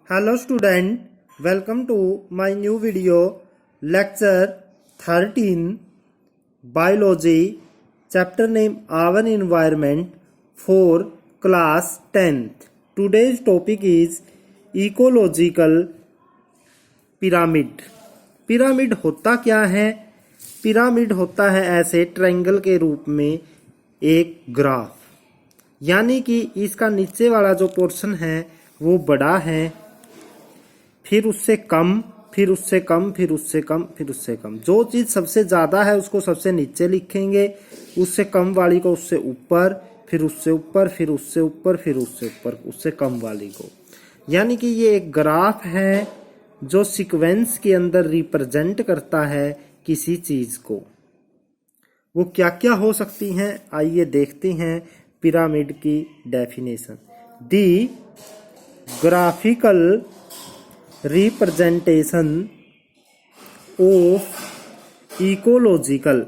Hello student, welcome to my new video lecture 13 Biology chapter name Our Environment for class 10th. Today's topic is ecological pyramid. Pyramid होता क्या है? Pyramid होता है ऐसे triangle के रूप में एक ग्राफ, यानी कि इसका नीचे वाला जो पोर्शन है वो बड़ा है, फिर उससे कम, फिर उससे कम, फिर उससे कम, फिर उससे कम। जो चीज़ सबसे ज़्यादा है उसको सबसे नीचे लिखेंगे, उससे कम वाली को उससे ऊपर, फिर उससे ऊपर, फिर उससे ऊपर, फिर उससे ऊपर, उससे कम वाली को। यानी कि ये एक ग्राफ है जो सीक्वेंस के अंदर रिप्रेजेंट करता है किसी चीज़ को। वो क्या क्या हो सकती हैं, आइए देखते हैं पिरामिड की definition. The graphical representation of ecological,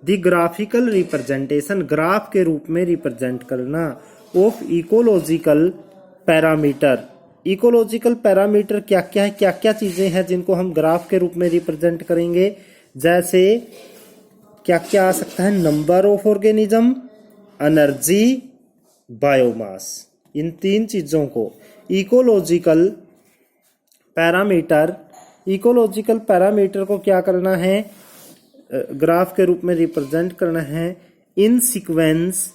the graphical representation graph के रूप में रिप्रेजेंट करना of ecological parameter. Ecological parameter क्या क्या है, क्या क्या चीजें हैं जिनको हम ग्राफ के रूप में रिप्रेजेंट करेंगे। जैसे क्या क्या आ सकता है, number of organism, energy, biomass. इन तीन चीजों को इकोलॉजिकल पैरामीटर को क्या करना है, ग्राफ के रूप में रिप्रेजेंट करना है इन सीक्वेंस,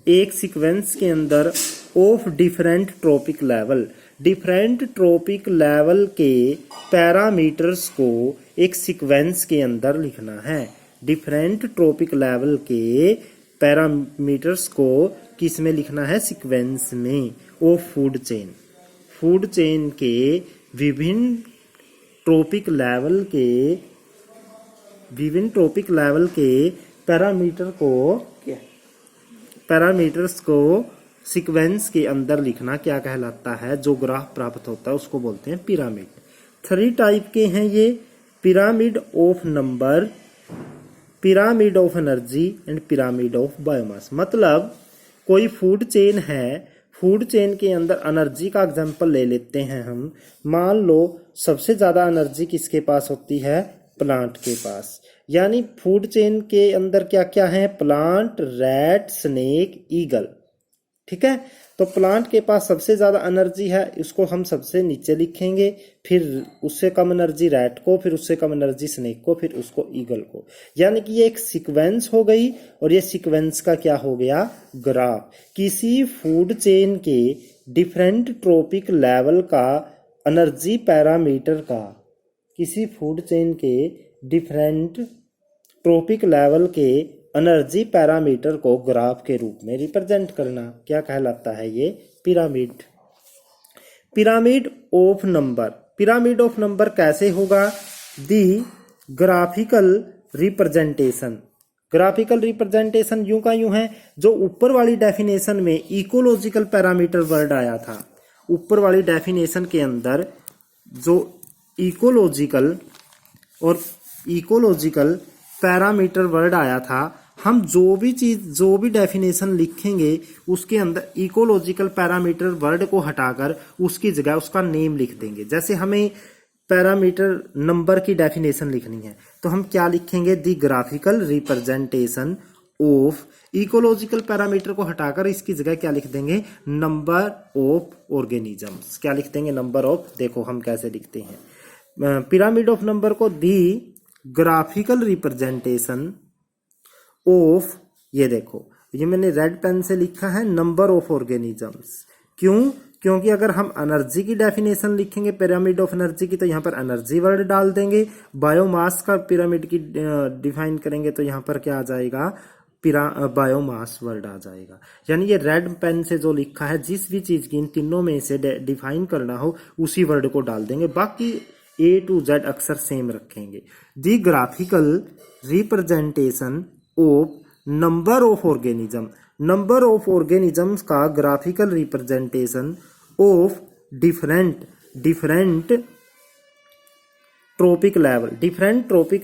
एक सीक्वेंस के अंदर of different trophic level. Different trophic level के पैरामीटर्स को एक सीक्वेंस के अंदर लिखना है। डिफरेंट ट्रॉपिक लेवल के पैरामीटर्स को किस में लिखना है, सीक्वेंस में of food chain. Food chain के विभिन्न ट्रॉपिक लेवल के पैरामीटर्स को सीक्वेंस के अंदर लिखना क्या कहलाता है, जो ग्राफ प्राप्त होता है उसको बोलते हैं पिरामिड। 3 टाइप के हैं ये, pyramid of number, pyramid of energy and pyramid of biomass. मतलब कोई फूड चेन है, फूड चेन के अंदर एनर्जी का एग्जांपल ले लेते हैं हम। मान लो सबसे ज़्यादा एनर्जी किसके पास होती है, प्लांट के पास। यानी फूड चेन के अंदर क्या क्या है, प्लांट, रैट, स्नेक, ईगल। ठीक है, तो प्लांट के पास सबसे ज़्यादा एनर्जी है, इसको हम सबसे नीचे लिखेंगे, फिर उससे कम एनर्जी रैट को, फिर उससे कम एनर्जी स्नेक को, फिर उसको ईगल को। यानी कि ये एक सीक्वेंस हो गई, और ये सीक्वेंस का क्या हो गया, ग्राफ। किसी फूड चेन के डिफरेंट ट्रॉपिक लेवल का एनर्जी पैरामीटर का, किसी फूड चेन के डिफरेंट ट्रॉपिक लेवल के एनर्जी पैरामीटर को ग्राफ के रूप में रिप्रेजेंट करना क्या कहलाता है, ये pyramid. Pyramid of number, pyramid of number कैसे होगा, दी ग्राफिकल रिप्रेजेंटेशन। ग्राफिकल रिप्रेजेंटेशन यूं का यूं है, जो ऊपर वाली डेफिनेशन में इकोलॉजिकल पैरामीटर वर्ड आया था, ऊपर वाली डेफिनेशन के अंदर जो इकोलॉजिकल पैरामीटर वर्ड आया था, हम जो भी डेफिनेशन लिखेंगे उसके अंदर इकोलॉजिकल पैरामीटर वर्ड को हटाकर उसकी जगह उसका नेम लिख देंगे। जैसे हमें पैरामीटर नंबर की डेफिनेशन लिखनी है तो हम क्या लिखेंगे, the graphical representation of. Ecological parameter को हटाकर इसकी जगह क्या लिख देंगे, नंबर ऑफ ऑर्गेनिजम्स। क्या लिख देंगे, नंबर ऑफ। देखो हम कैसे लिखते हैं पिरामिड ऑफ नंबर को, दी ग्राफिकल रिप्रेजेंटेशन ऑफ, ये देखो ये मैंने रेड पेन से लिखा है, नंबर ऑफ ऑर्गेनिजम्स। क्यों, क्योंकि अगर हम एनर्जी की डेफिनेशन लिखेंगे पिरामिड ऑफ एनर्जी की, तो यहाँ पर एनर्जी वर्ड डाल देंगे। बायोमास का पिरामिड की डिफाइन करेंगे तो यहाँ पर क्या आ जाएगा, बायोमास वर्ड आ जाएगा। यानी ये रेड पेन से जो लिखा है, जिस भी चीज की इन तीनों में से डिफाइन करना हो उसी वर्ड को डाल देंगे, बाकी A to Z अक्सर सेम रखेंगे। The graphical representation of number of organism, number of organisms का graphical representation of different trophic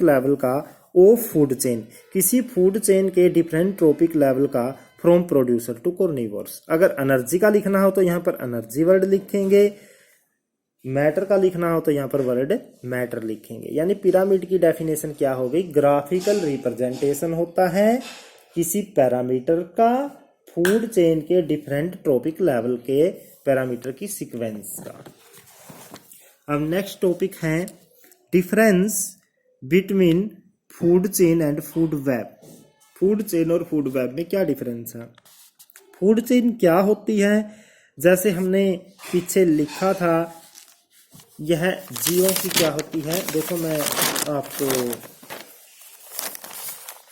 level का ऑफ फूड चेन, किसी फूड चेन के डिफरेंट ट्रॉपिक लेवल का फ्रॉम प्रोड्यूसर टू कार्निवोर्स। अगर energy का लिखना हो तो यहाँ पर एनर्जी वर्ड लिखेंगे, मैटर का लिखना हो तो यहाँ पर वर्ड मैटर लिखेंगे। यानी पिरामिड की डेफिनेशन क्या हो गई, ग्राफिकल रिप्रेजेंटेशन होता है किसी पैरामीटर का फूड चेन के डिफरेंट ट्रॉपिक लेवल के पैरामीटर की सीक्वेंस का। अब नेक्स्ट टॉपिक है difference between food chain and food web. Food chain और फूड वेब में क्या डिफरेंस है। फूड चेन क्या होती है, जैसे हमने पीछे लिखा था, यह जीवों की क्या होती है। देखो मैं आपको,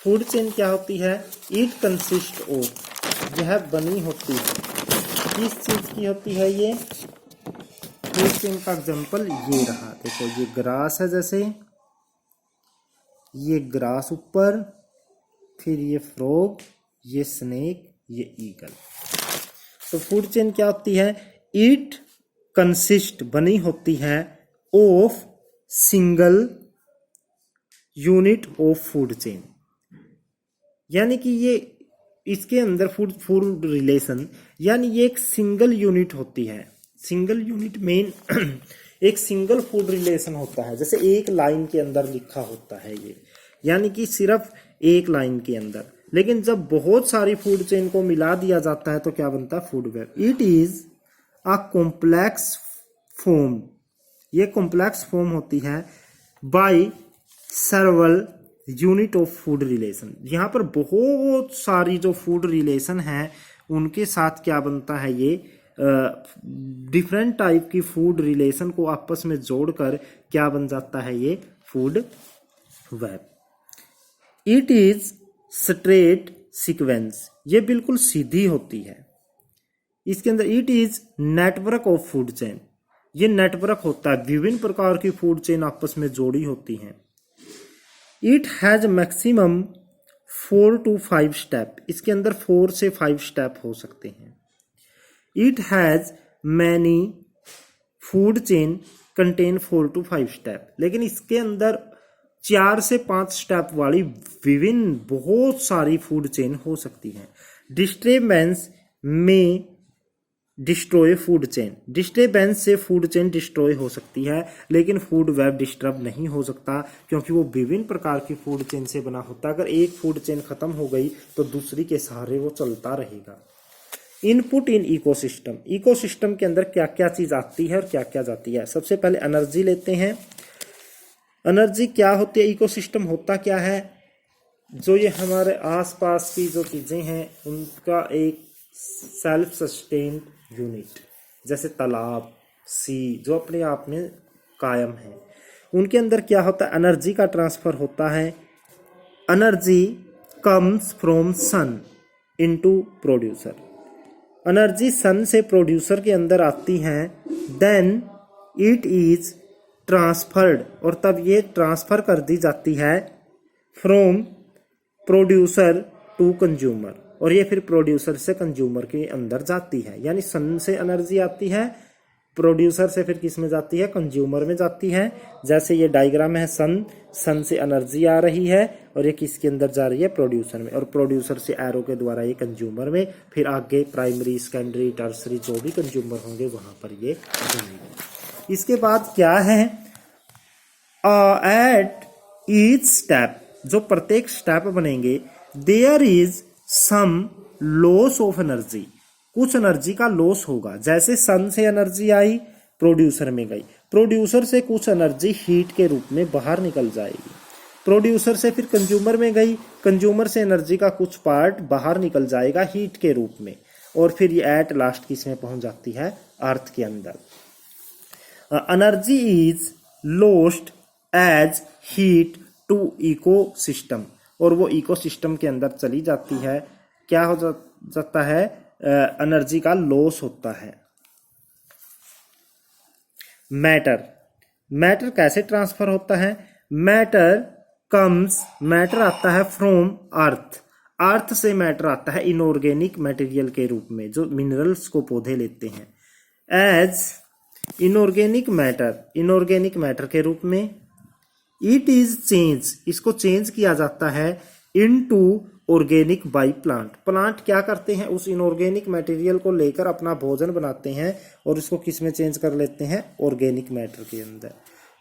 फूड चेन क्या होती है, इट कंसिस्ट ऑफ, यह बनी होती है किस चीज की होती है ये। फूड चेन का एग्जांपल ये रहा, देखो ये ग्रास है, जैसे ये ग्रास ऊपर, फिर ये फ्रॉग, ये स्नेक, ये ईगल। तो फूड चेन क्या होती है, इट कंसिस्ट बनी होती है of single unit of food chain. यानी कि ये इसके अंदर फूड रिलेशन, यानी ये एक सिंगल यूनिट होती है। सिंगल यूनिट मेन एक सिंगल फूड रिलेशन होता है, जैसे एक लाइन के अंदर लिखा होता है ये, यानी कि सिर्फ एक लाइन के अंदर। लेकिन जब बहुत सारी फूड चेन को मिला दिया जाता है तो क्या बनता है, food web. It is a complex form, ये कॉम्प्लेक्स फॉर्म होती है by several unit of food relation. यहाँ पर बहुत सारी जो फूड रिलेशन है उनके साथ क्या बनता है, ये डिफरेंट टाइप की फूड रिलेशन को आपस में जोड़कर क्या बन जाता है, ये food web. It is straight sequence, ये बिल्कुल सीधी होती है। इसके अंदर it is network of food chain, ये नेटवर्क होता है, विभिन्न प्रकार की फूड चेन आपस में जोड़ी होती हैं। It has maximum 4 to 5 step, इसके अंदर 4 से 5 स्टेप हो सकते हैं। It has many food chain contain 4 to 5 step, लेकिन इसके अंदर 4 से 5 स्टेप वाली विभिन्न बहुत सारी फूड चेन हो सकती हैं। डिस्टर्बेंस में डिस्ट्रॉय फूड चेन, डिस्टर्बेंस से फूड चेन डिस्ट्रॉय हो सकती है, लेकिन फूड वेब डिस्टर्ब नहीं हो सकता, क्योंकि वो विभिन्न प्रकार की फूड चेन से बना होता है। अगर एक फूड चेन खत्म हो गई तो दूसरी के सहारे वो चलता रहेगा। इनपुट इन इकोसिस्टम, इकोसिस्टम के अंदर क्या क्या चीज आती है और क्या क्या जाती है। सबसे पहले एनर्जी लेते हैं। एनर्जी क्या होती है, इकोसिस्टम होता क्या है, जो ये हमारे आसपास की जो चीजें हैं उनका एक सेल्फ सस्टेन्ड यूनिट, जैसे तालाब, सी, जो अपने आप में कायम है, उनके अंदर क्या होता है, एनर्जी का ट्रांसफर होता है। Energy comes from sun into producer, energy sun से प्रोड्यूसर के अंदर आती है। देन इट इज ट्रांसफर्ड, और तब ये ट्रांसफर कर दी जाती है फ्रॉम प्रोड्यूसर टू कंज्यूमर, और ये फिर प्रोड्यूसर से कंज्यूमर के अंदर जाती है। यानी सन से एनर्जी आती है, प्रोड्यूसर से फिर किस में जाती है, कंज्यूमर में जाती है। जैसे ये डायग्राम है, सन से एनर्जी आ रही है और ये किसके अंदर जा रही है, प्रोड्यूसर में, और प्रोड्यूसर से एरो के द्वारा ये कंज्यूमर में, फिर आगे प्राइमरी, सेकेंडरी, टर्सरी जो भी कंज्यूमर होंगे वहां पर ये जाएंगे। इसके बाद क्या है, एट ईच स्टेप, जो प्रत्येक स्टेप बनेंगे, there is some loss of energy, कुछ एनर्जी का लॉस होगा। जैसे सन से एनर्जी आई, प्रोड्यूसर में गई, प्रोड्यूसर से कुछ एनर्जी हीट के रूप में बाहर निकल जाएगी, प्रोड्यूसर से फिर कंज्यूमर में गई, कंज्यूमर से एनर्जी का कुछ पार्ट बाहर निकल जाएगा हीट के रूप में, और फिर ये एट लास्ट किस में पहुंच जाती है, अर्थ के अंदर। Energy is lost as heat to ecosystem, और वो इकोसिस्टम के अंदर चली जाती है। क्या हो जाता है, एनर्जी का लॉस होता है। मैटर कैसे ट्रांसफर होता है, मैटर आता है फ्रॉम अर्थ से मैटर आता है इनऑर्गेनिक मटेरियल के रूप में, जो मिनरल्स को पौधे लेते हैं, एज इनऑर्गेनिक मैटर के रूप में। इट इज चेंज, इसको चेंज किया जाता है into organic by plant. Plant क्या करते हैं, उस इनऑर्गेनिक मटेरियल को लेकर अपना भोजन बनाते हैं और इसको किस में चेंज कर लेते हैं, ऑर्गेनिक मैटर के अंदर,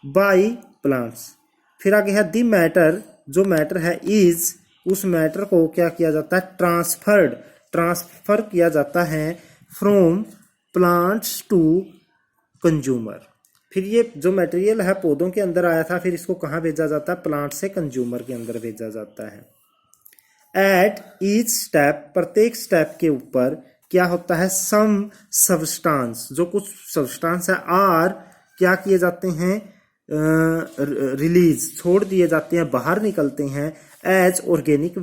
बाई प्लांट्स। फिर आगे है दी मैटर, जो मैटर है इज, उस मैटर को क्या किया जाता है, ट्रांसफर किया जाता है फ्रॉम प्लांट्स टू कंज्यूमर। फिर ये जो मटेरियल है पौधों के अंदर आया था, फिर इसको कहाँ भेजा जाता है, प्लांट से कंज्यूमर के अंदर भेजा जाता है। एट ईच स्टेप, प्रत्येक स्टेप के ऊपर क्या होता है, सम सब्सटेंस, जो कुछ सब्सटेंस है आर क्या किए जाते हैं, रिलीज, छोड़ दिए जाते हैं, बाहर निकलते हैं एज ऑर्गेनिक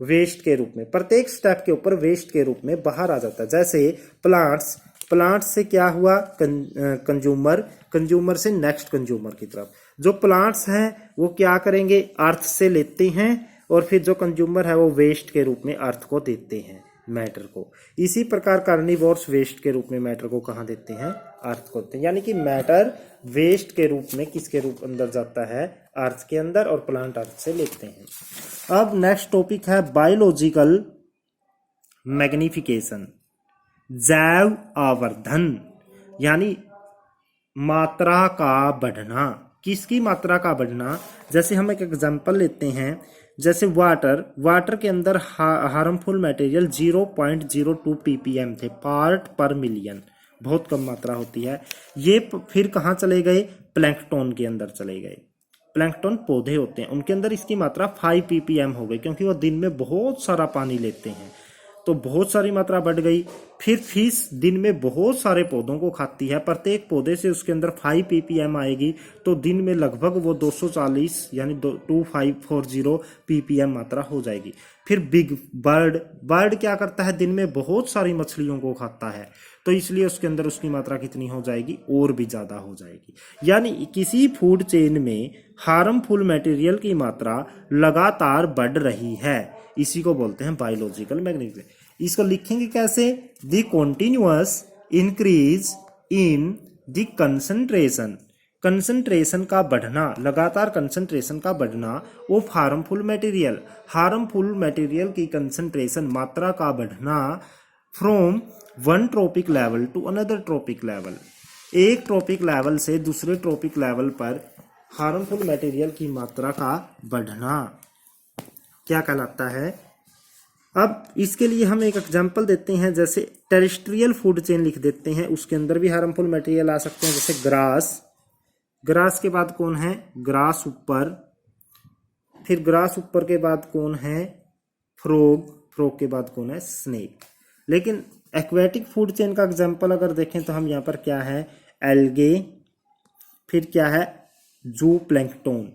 वेस्ट के रूप में। प्रत्येक स्टेप के ऊपर वेस्ट के रूप में बाहर आ जाता है। जैसे प्लांट्स से क्या हुआ, कंज्यूमर से नेक्स्ट कंज्यूमर की तरफ। जो प्लांट्स हैं वो क्या करेंगे, अर्थ से लेते हैं और फिर जो कंज्यूमर है वो वेस्ट के रूप में अर्थ को देते हैं, मैटर को। इसी प्रकार कार्निवोर्स वेस्ट के रूप में मैटर को कहाँ देते हैं, अर्थ को देते हैं। यानी कि मैटर वेस्ट के रूप में किसके रूप अंदर जाता है, अर्थ के अंदर, और प्लांट अर्थ से लेते हैं। अब नेक्स्ट टॉपिक है बायोलॉजिकल मैग्निफिकेशन, जैव आवर्धन, यानी मात्रा का बढ़ना। किसकी मात्रा का बढ़ना, जैसे हम एक एग्जांपल लेते हैं, जैसे वाटर के अंदर हार्मफुल मटेरियल 0.02 ppm थे, पार्ट पर मिलियन, बहुत कम मात्रा होती है। ये फिर कहाँ चले गए, प्लैंकटन के अंदर चले गए। प्लैंकटन पौधे होते हैं, उनके अंदर इसकी मात्रा 5 ppm हो गई, क्योंकि वो दिन में बहुत सारा पानी लेते हैं, तो बहुत सारी मात्रा बढ़ गई। फिर फिश दिन में बहुत सारे पौधों को खाती है, प्रत्येक पौधे से उसके अंदर 5 ppm आएगी, तो दिन में लगभग वो 240 यानी 2540 ppm मात्रा हो जाएगी। फिर बिग बर्ड क्या करता है, दिन में बहुत सारी मछलियों को खाता है, तो इसलिए उसके अंदर उसकी मात्रा कितनी हो जाएगी, और भी ज्यादा हो जाएगी। यानी किसी फूड चेन में हार्मफुल मटेरियल की मात्रा लगातार बढ़ रही है, इसी को बोलते हैं बायोलॉजिकल मैग्निफिकेशन। इसको लिखेंगे कैसे, the continuous increase in the concentration का बढ़ना, लगातार कंसंट्रेशन का बढ़ना ऑफ हार्मफुल मटेरियल की कंसंट्रेशन, मात्रा का बढ़ना, from one trophic level to another trophic level, एक ट्रॉपिक लेवल से दूसरे ट्रॉपिक लेवल पर हार्मफुल मटेरियल की मात्रा का बढ़ना क्या कहलाता है। अब इसके लिए हम एक एग्जांपल देते हैं, जैसे टेरेस्ट्रियल फूड चेन लिख देते हैं, उसके अंदर भी हार्मफुल मटेरियल आ सकते हैं, जैसे ग्रास के बाद कौन है, ग्रास ऊपर, फिर ग्रास ऊपर के बाद कौन है, फ्रॉग के बाद कौन है, स्नेक। लेकिन एक्वेटिक फूड चेन का एग्जांपल अगर देखें तो हम यहाँ पर क्या है, एल्गे, फिर क्या है, जू प्लैंकटन,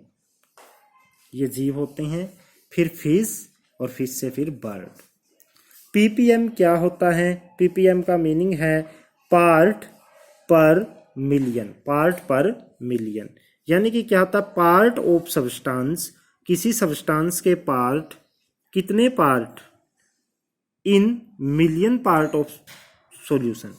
ये जीव होते हैं, फिर फिश, और फिश से फिर बर्ड। पीपीएम क्या होता है, पीपीएम का मीनिंग है पार्ट पर मिलियन, यानी कि क्या होता है, पार्ट ऑफ सब्सटेंस, किसी सब्सटेंस के पार्ट, कितने part, in million part of solution,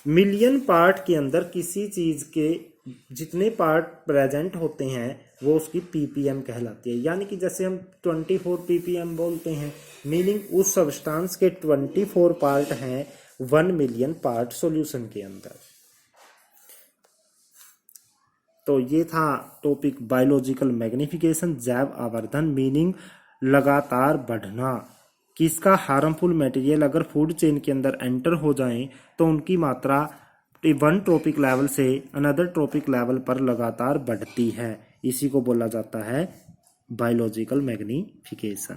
million part के अंदर किसी चीज के जितने पार्ट प्रेजेंट होते हैं वो उसकी पीपीएम कहलाती है। यानी कि जैसे हम 24 पीपीएम बोलते हैं, मीनिंग उस सब्सटेंस के 24 पार्ट हैं 1 मिलियन पार्ट सॉल्यूशन के अंदर। तो ये था टॉपिक बायोलॉजिकल मैग्निफिकेशन, जैव आवर्धन, मीनिंग लगातार बढ़ना। किसका, हार्मफुल मटेरियल अगर फूड चेन के अंदर एंटर हो जाएं तो उनकी मात्रा वन ट्रॉपिक लेवल से अनदर ट्रॉपिक लेवल पर लगातार बढ़ती है, इसी को बोला जाता है बायोलॉजिकल मैग्निफिकेशन।